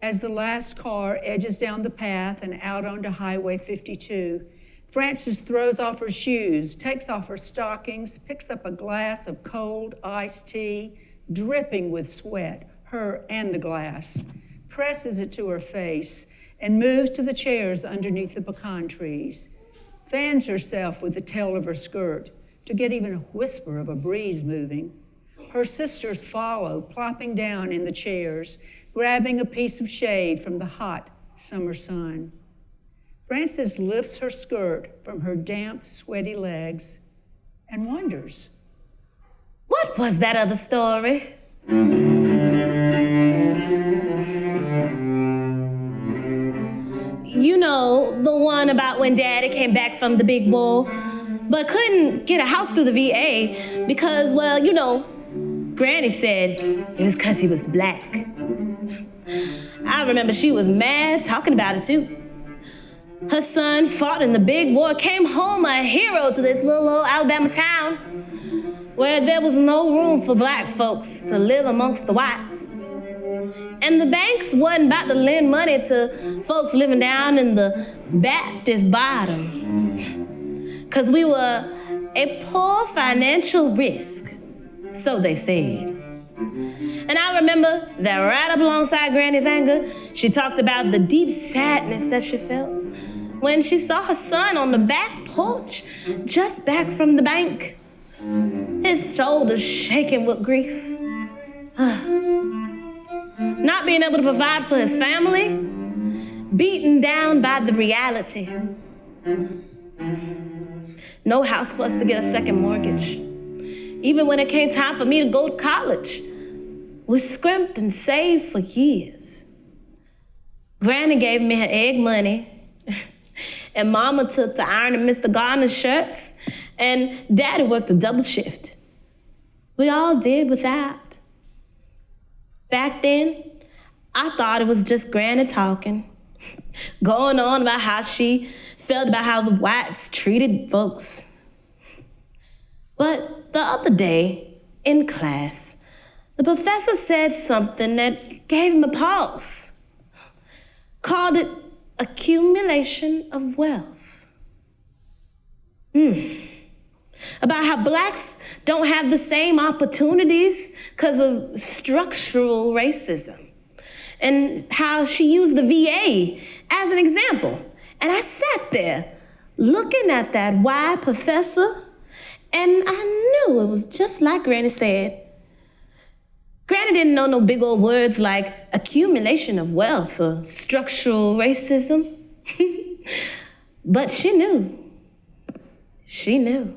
As the last car edges down the path and out onto Highway 52, Frances throws off her shoes, takes off her stockings, picks up a glass of cold iced tea, dripping with sweat, her and the glass, presses it to her face, and moves to the chairs underneath the pecan trees, fans herself with the tail of her skirt to get even a whisper of a breeze moving. Her sisters follow, plopping down in the chairs, grabbing a piece of shade from the hot summer sun. Frances lifts her skirt from her damp, sweaty legs and wonders. What was that other story? You know, the one about when Daddy came back from the big war, but couldn't get a house through the VA because, well, you know, Granny said it was because he was black. I remember she was mad talking about it too. Her son fought in the big war, came home a hero to this little old Alabama town where there was no room for black folks to live amongst the whites. And the banks wasn't about to lend money to folks living down in the Baptist bottom, because we were a poor financial risk, so they said. And I remember that right up alongside Granny's anger, she talked about the deep sadness that she felt when she saw her son on the back porch, just back from the bank, his shoulders shaking with grief. Not being able to provide for his family, beaten down by the reality. No house for us to get a second mortgage. Even when it came time for me to go to college, we scrimped and saved for years. Granny gave me her egg money, and Mama took to ironing Mr. Garner's shirts, and Daddy worked a double shift. We all did without. Back then, I thought it was just Granny talking, going on about how she felt about how the whites treated folks. But the other day, in class, the professor said something that gave him a pause, called it accumulation of wealth. About how blacks don't have the same opportunities because of structural racism, and how she used the VA as an example. And I sat there looking at that white professor, and I knew it was just like Granny said. Granny didn't know no big old words like accumulation of wealth or structural racism. But she knew. She knew.